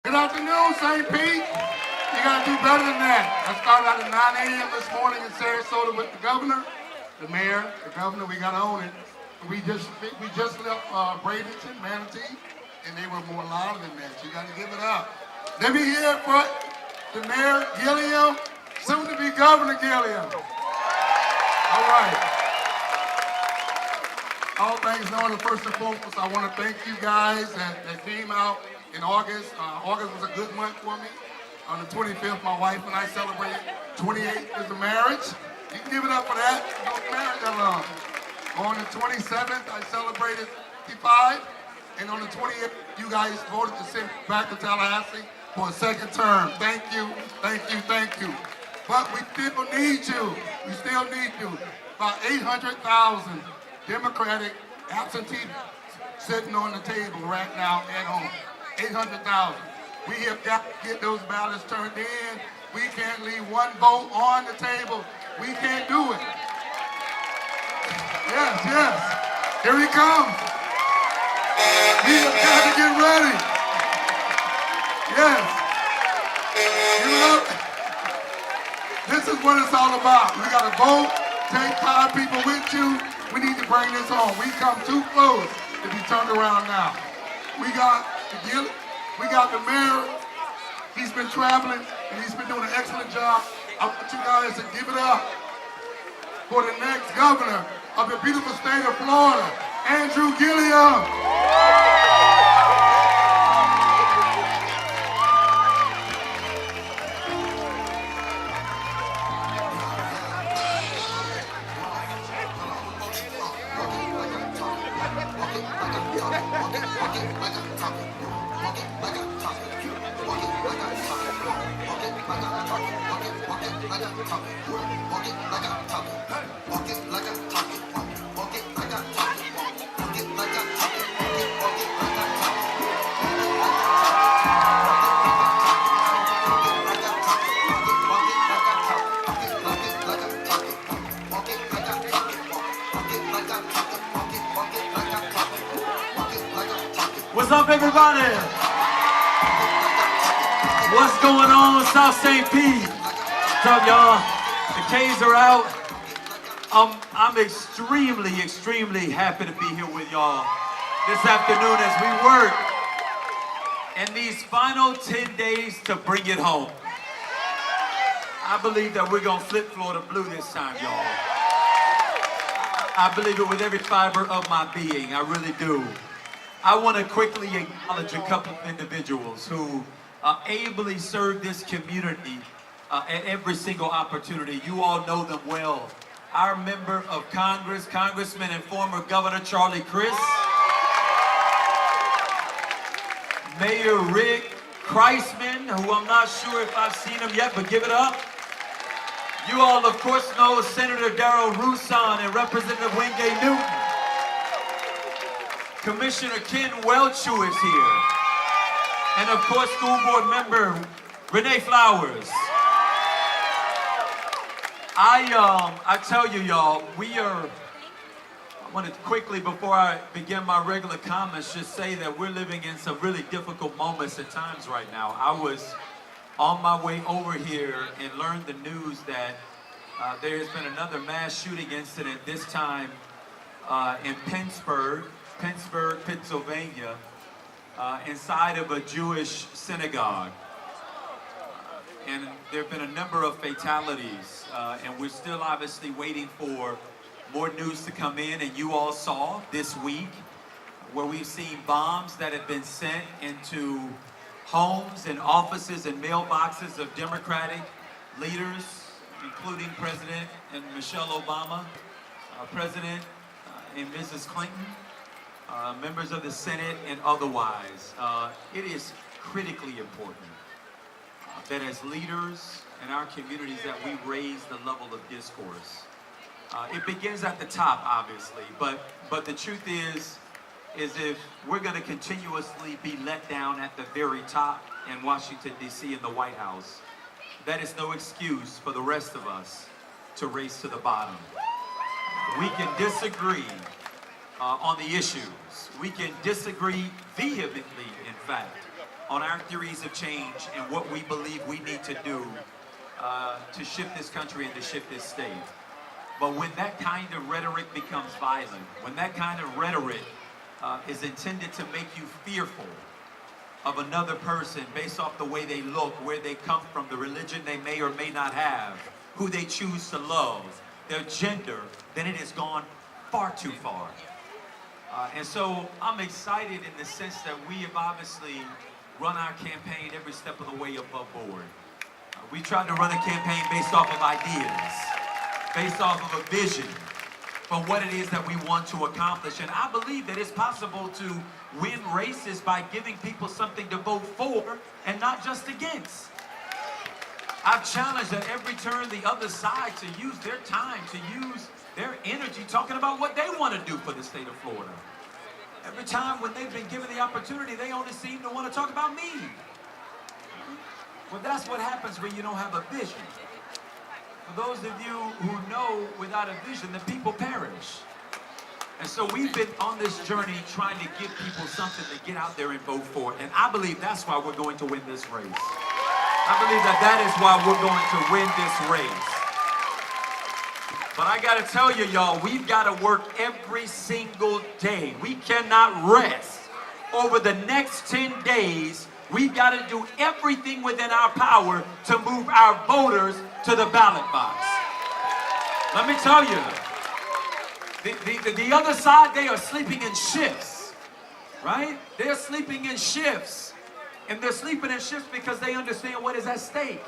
Good afternoon, St. Pete. You got to do better than that. I started out at 9 a.m. this morning in Sarasota with the governor, the mayor, the governor. We got to own it. We just left Bradenton, Manatee, and they were more louder than that. You got to give it up. Let me hear it for the mayor, Gillum, soon to be Governor Gillum. All right. All things known, first and foremost, I want to thank you guys that came out in August. August was a good month for me. On the 25th, my wife and I celebrated 28 years of marriage. You can give it up for that. You don't marry that long. On the 27th, I celebrated 55. And on the 28th, you guys voted to send me back to Tallahassee for a second term. Thank you, thank you, thank you. But we still need you. We still need you. About 800,000 Democratic absentee sitting on the table right now at home. 800,000. We have got to get those ballots turned in. We can't leave one vote on the table. We can't do it. Yes, yes. Here he comes. We have got to get ready. Yes. Give it up. This is what it's all about. We got to vote. Take 5 people with you. We need to bring this home. We come too close to be turned around now. We got the mayor. He's been traveling and he's been doing an excellent job. I want you guys to give it up for the next governor of the beautiful state of Florida, Andrew Gillum. What's up, everybody? What's going on, South St. Pete? What's up, y'all? The K's are out. I'm extremely, extremely happy to be here with y'all this afternoon as we work in these final 10 days to bring it home. I believe that we're gonna flip Florida blue this time, y'all. I believe it with every fiber of my being, I really do. I want to quickly acknowledge a couple of individuals who ably serve this community at every single opportunity. You all know them well. Our member of Congress, Congressman and former Governor Charlie Crist, Mayor Rick Kreisman, who I'm not sure if I've seen him yet, but give it up. You all, of course, know Senator Darrell Roussan and Representative Wingate Newton. Commissioner Ken Welchu is here. And of course, school board member Renee Flowers. I tell you, y'all, I want to quickly, before I begin my regular comments, just say that we're living in some really difficult moments at times right now. I was on my way over here and learned the news that there has been another mass shooting incident, this time in Petersburg, Pennsylvania, inside of a Jewish synagogue. And there have been a number of fatalities, and we're still obviously waiting for more news to come in. And you all saw this week where we've seen bombs that have been sent into homes and offices and mailboxes of Democratic leaders, including President and Michelle Obama, President and Mrs. Clinton, members of the Senate and otherwise. It is critically important that as leaders in our communities that we raise the level of discourse. It begins at the top, obviously, but the truth is if we're going to continuously be let down at the very top in Washington, D.C. in the White House, that is no excuse for the rest of us to race to the bottom. We can disagree on the issues. We can disagree vehemently, in fact, on our theories of change and what we believe we need to do to shift this country and to shift this state. But when that kind of rhetoric becomes violent, when that kind of rhetoric is intended to make you fearful of another person based off the way they look, where they come from, the religion they may or may not have, who they choose to love, their gender, then it has gone far too far. And so I'm excited in the sense that we have obviously run our campaign every step of the way above board. We tried to run a campaign based off of ideas, based off of a vision for what it is that we want to accomplish. And I believe that it's possible to win races by giving people something to vote for and not just against. I've challenged at every turn the other side to use their time, to use their energy talking about what they want to do for the state of Florida. Every time when they've been given the opportunity, they only seem to want to talk about me. Well, that's what happens when you don't have a vision. For those of you who know, without a vision, the people perish. And so we've been on this journey trying to give people something to get out there and vote for. And I believe that's why we're going to win this race. I believe that that is why we're going to win this race. But I got to tell you, y'all, we've got to work every single day. We cannot rest. Over the next 10 days, we've got to do everything within our power to move our voters to the ballot box. Let me tell you, the other side, they are sleeping in shifts, right? They're sleeping in shifts. And they're sleeping in shifts because they understand what is at stake.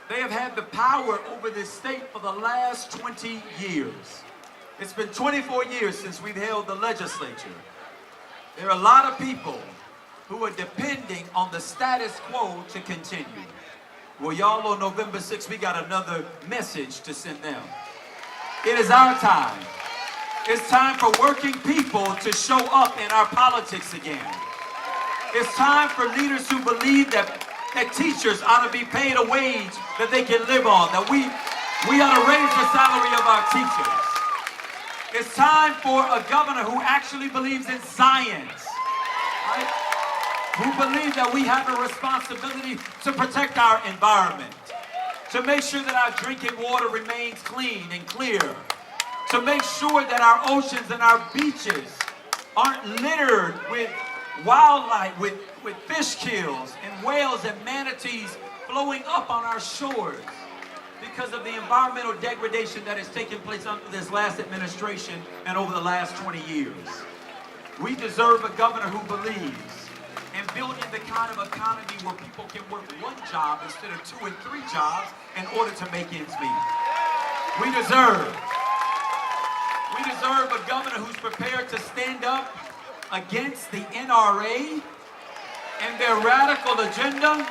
They have had the power over this state for the last 20 years. It's been 24 years since we've held the legislature. There are a lot of people who are depending on the status quo to continue. Well, y'all, on November 6th, we got another message to send them. It is our time. It's time for working people to show up in our politics again. It's time for leaders who believe that teachers ought to be paid a wage that they can live on, that we ought to raise the salary of our teachers. It's time for a governor who actually believes in science, right? Who believes that we have a responsibility to protect our environment, to make sure that our drinking water remains clean and clear, to make sure that our oceans and our beaches aren't littered with wildlife, with fish kills and whales and manatees flowing up on our shores because of the environmental degradation that has taken place under this last administration and over the last 20 years. We deserve a governor who believes in building the kind of economy where people can work one job instead of 2 and 3 jobs in order to make ends meet. We deserve a governor who's prepared to stand up against the NRA and their radical agenda.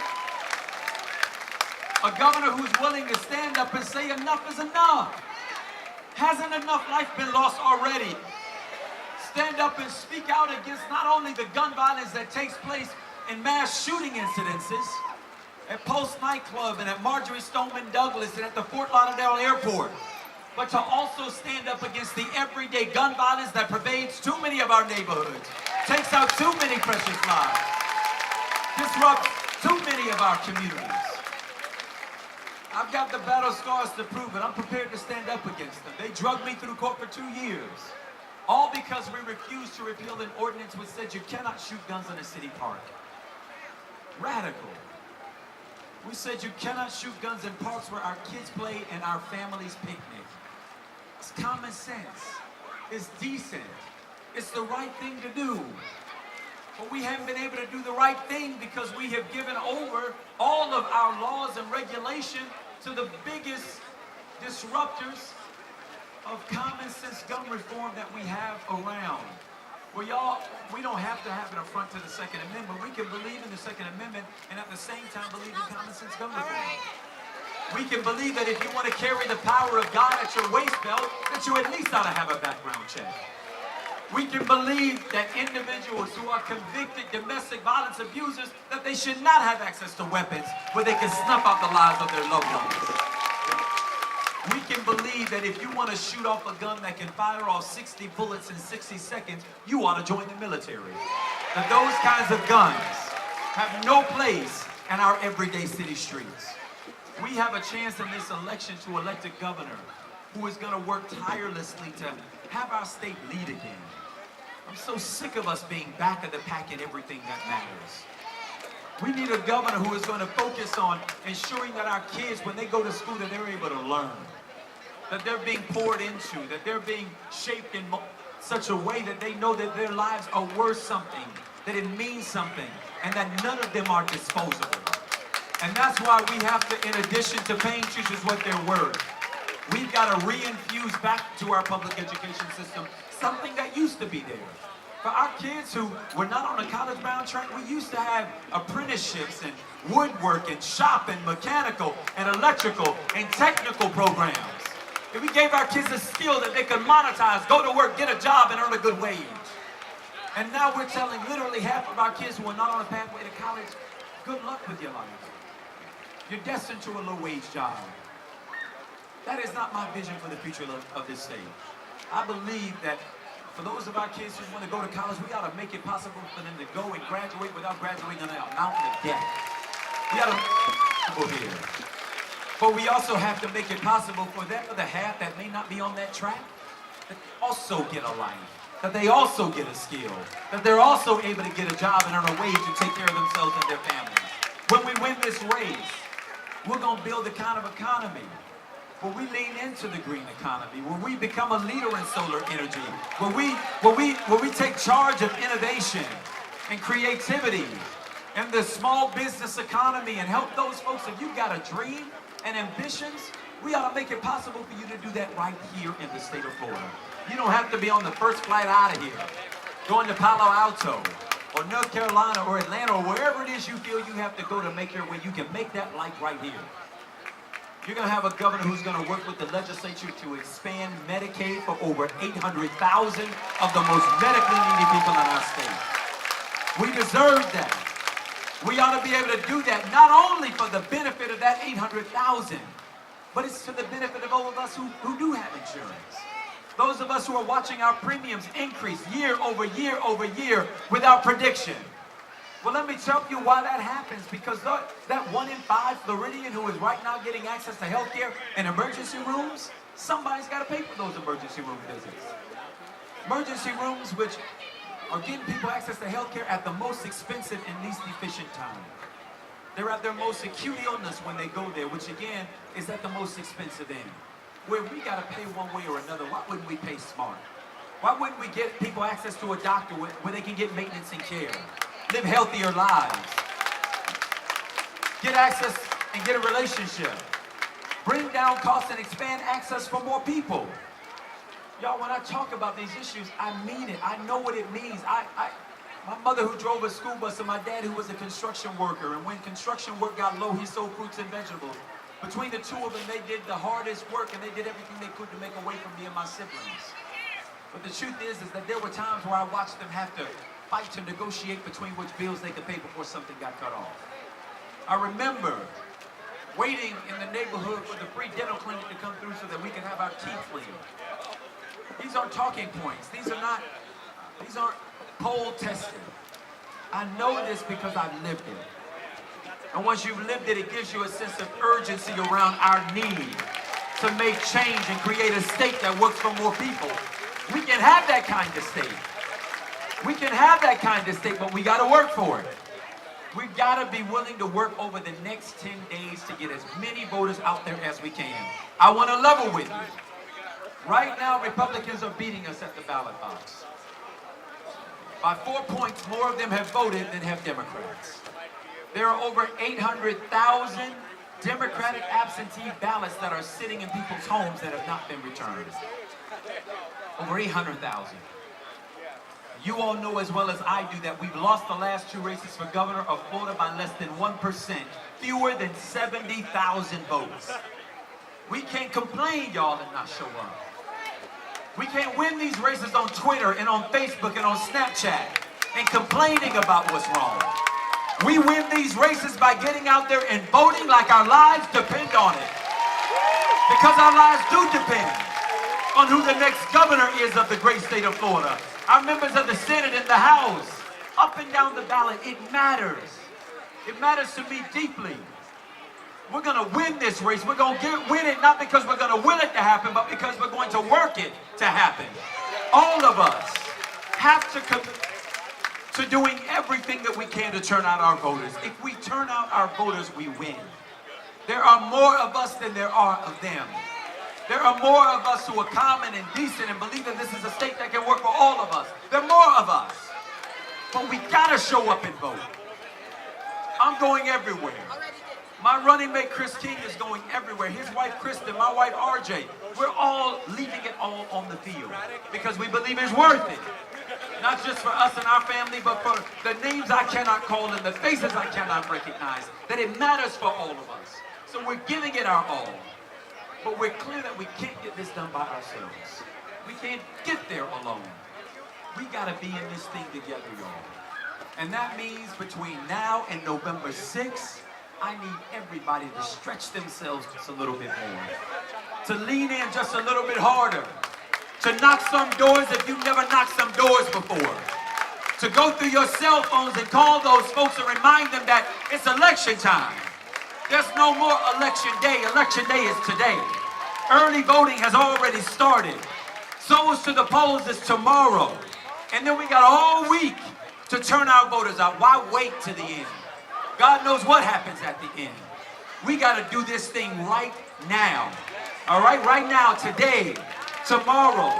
A governor who's willing to stand up and say enough is enough. Hasn't enough life been lost already? Stand up and speak out against not only the gun violence that takes place in mass shooting incidences at Post nightclub and at Marjorie Stoneman Douglas and at the Fort Lauderdale airport, but to also stand up against the everyday gun violence that pervades too many of our neighborhoods, takes out too many precious lives, disrupts too many of our communities. I've got the battle scars to prove it. I'm prepared to stand up against them. They drugged me through court for 2 years, all because we refused to repeal an ordinance which said you cannot shoot guns in a city park. Radical. We said you cannot shoot guns in parks where our kids play and our families picnic. It's common sense. It's decent. It's the right thing to do. But we haven't been able to do the right thing because we have given over all of our laws and regulation to the biggest disruptors of common sense gun reform that we have around. Well, y'all, we don't have to have an affront to the Second Amendment. We can believe in the Second Amendment and at the same time believe in common sense gun reform. We can believe that if you want to carry the power of God at your waist belt, that you at least ought to have a background check. We can believe that individuals who are convicted domestic violence abusers, that they should not have access to weapons where they can snuff out the lives of their loved ones. We can believe that if you want to shoot off a gun that can fire off 60 bullets in 60 seconds, you ought to join the military. That those kinds of guns have no place in our everyday city streets. We have a chance in this election to elect a governor who is going to work tirelessly to have our state lead again. I'm so sick of us being back of the pack in everything that matters. We need a governor who is going to focus on ensuring that our kids, when they go to school, that they're able to learn, that they're being poured into, that they're being shaped in such a way that they know that their lives are worth something, that it means something, and that none of them are disposable. And that's why we have to, in addition to paying teachers what they're worth, we've got to reinfuse back to our public education system something that used to be there. For our kids who were not on a college-bound track, we used to have apprenticeships and woodwork and shop and mechanical and electrical and technical programs. If we gave our kids a skill that they could monetize, go to work, get a job, and earn a good wage. And now we're telling literally half of our kids who are not on a pathway to college, good luck with your life. You're destined to a low-wage job. That is not my vision for the future of this state. I believe that for those of our kids who want to go to college, we ought to make it possible for them to go and graduate without graduating on a mountain of debt. We ought to go here. But we also have to make it possible for that other half that may not be on that track, that they also get a life, that they also get a skill, that they're also able to get a job and earn a wage and take care of themselves and their families. When we win this race, we're going to build the kind of economy where we lean into the green economy, where we become a leader in solar energy, where we take charge of innovation and creativity and the small business economy and help those folks. If you've got a dream and ambitions, we ought to make it possible for you to do that right here in the state of Florida. You don't have to be on the first flight out of here, going to Palo Alto or North Carolina or Atlanta or wherever it is you feel you have to go to make your way. You can make that life right here. You're going to have a governor who's going to work with the legislature to expand Medicaid for over 800,000 of the most medically needy people in our state. We deserve that. We ought to be able to do that not only for the benefit of that 800,000, but it's to the benefit of all of us who do have insurance. Those of us who are watching our premiums increase year over year over year without prediction. Well, let me tell you why that happens. Because that 1 in 5 Floridian who is right now getting access to health care and emergency rooms, somebody's got to pay for those emergency room visits. Emergency rooms which are getting people access to health care at the most expensive and least efficient time. They're at their most acute illness when they go there, which again is at the most expensive end. Where we got to pay one way or another, why wouldn't we pay smart? Why wouldn't we get people access to a doctor where they can get maintenance and care? Live healthier lives, get access and get a relationship, bring down costs and expand access for more people. Y'all, when I talk about these issues, I mean it. I know what it means. My mother who drove a school bus and my dad who was a construction worker, and when construction work got low, he sold fruits and vegetables. Between the two of them, they did the hardest work and they did everything they could to make a way for me and my siblings. But the truth is that there were times where I watched them have to fight to negotiate between which bills they could pay before something got cut off. I remember waiting in the neighborhood for the free dental clinic to come through so that we could have our teeth cleaned. These aren't talking points. These aren't poll tested. I know this because I've lived it. And once you've lived it, it gives you a sense of urgency around our need to make change and create a state that works for more people. We can have that kind of state. We can have that kind of state, but we got to work for it. We've got to be willing to work over the next 10 days to get as many voters out there as we can. I want to level with you. Right now, Republicans are beating us at the ballot box. By 4 points, more of them have voted than have Democrats. There are over 800,000 Democratic absentee ballots that are sitting in people's homes that have not been returned. Over 800,000. You all know as well as I do that we've lost the last 2 races for governor of Florida by less than 1%, fewer than 70,000 votes. We can't complain, y'all, and not show up. We can't win these races on Twitter and on Facebook and on Snapchat and complaining about what's wrong. We win these races by getting out there and voting like our lives depend on it. Because our lives do depend on who the next governor is of the great state of Florida. Our members of the Senate and the House, up and down the ballot, it matters. It matters to me deeply. We're going to win this race. We're going to win it not because we're going to will it to happen, but because we're going to work it to happen. All of us have to commit to doing everything that we can to turn out our voters. If we turn out our voters, we win. There are more of us than there are of them. There are more of us who are common and decent and believe that this is a state that can work for all of us. There are more of us. But we gotta show up and vote. I'm going everywhere. My running mate Chris King is going everywhere. His wife Kristen, my wife RJ. We're all leaving it all on the field because we believe it's worth it. Not just for us and our family, but for the names I cannot call and the faces I cannot recognize. That it matters for all of us. So we're giving it our all. But we're clear that we can't get this done by ourselves. We can't get there alone. We gotta be in this thing together, y'all. And that means between now and November 6th, I need everybody to stretch themselves just a little bit more. To lean in just a little bit harder. To knock some doors if you've never knocked some doors before. To go through your cell phones and call those folks and remind them that it's election time. There's no more election day. Election day is today. Early voting has already started. Souls to the polls is tomorrow. And then we got all week to turn our voters out. Why wait to the end? God knows what happens at the end. We got to do this thing right now. All right? Right now, today, tomorrow,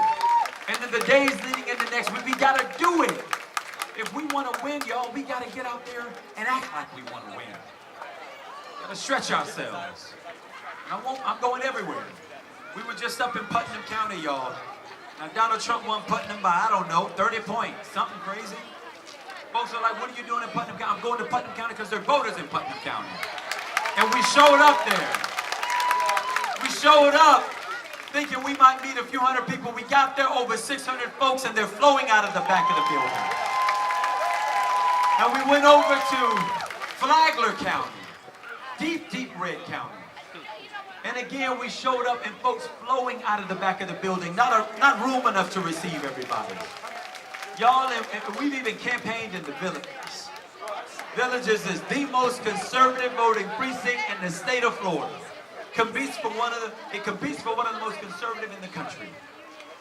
and then the days leading into next week. We got to do it. If we want to win, y'all, we got to get out there and act like we want to win. Got to stretch ourselves. I'm going everywhere. We were just up in Putnam County, y'all. Now, Donald Trump won Putnam by, I don't know, 30 points. Something crazy. Folks are like, what are you doing in Putnam County? I'm going to Putnam County because there are voters in Putnam County. And we showed up there. We showed up thinking we might meet a few hundred people. We got there, over 600 folks, and they're flowing out of the back of the building. And we went over to Flagler County, deep red county. And again, we showed up and folks flowing out of the back of the building, not room enough to receive everybody. Y'all, and we've even campaigned in the Villages. Villages is the most conservative voting precinct in the state of Florida. It competes for one of the most conservative in the country.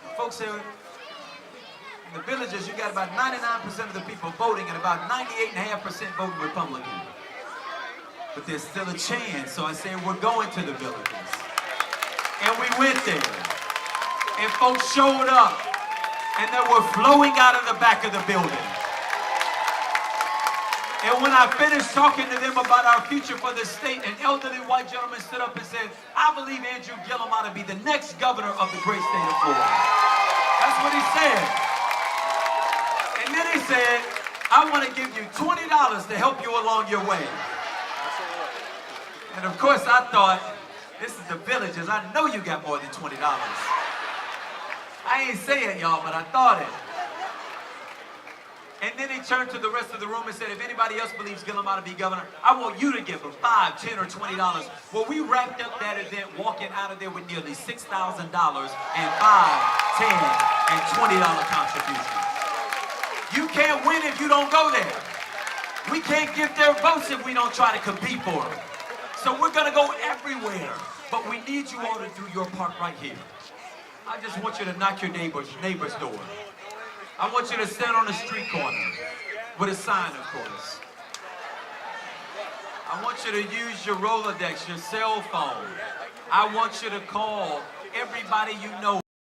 And folks say, in the Villages, you got about 99% of the people voting and about 98.5% voting Republican. But there's still a chance, so I say we're going to the Villages. And we went there. And folks showed up. And they were flowing out of the back of the building. And when I finished talking to them about our future for the state, an elderly white gentleman stood up and said, I believe Andrew Gillum ought to be the next governor of the great state of Florida. That's what he said. And then he said, I want to give you $20 to help you along your way. And of course I thought, this is the Villages. I know you got more than $20. I ain't say it, y'all, but I thought it. And then he turned to the rest of the room and said, if anybody else believes Gillum ought to be governor, I want you to give him $5, $10, or $20. Well, we wrapped up that event walking out of there with nearly $6,000 and $5, $10, and $20 contributions. You can't win if you don't go there. We can't get their votes if we don't try to compete for them. So we're going to go everywhere. But we need you all to do your part right here. I just want you to knock your neighbor's door. I want you to stand on the street corner with a sign, of course. I want you to use your Rolodex, your cell phone. I want you to call everybody you know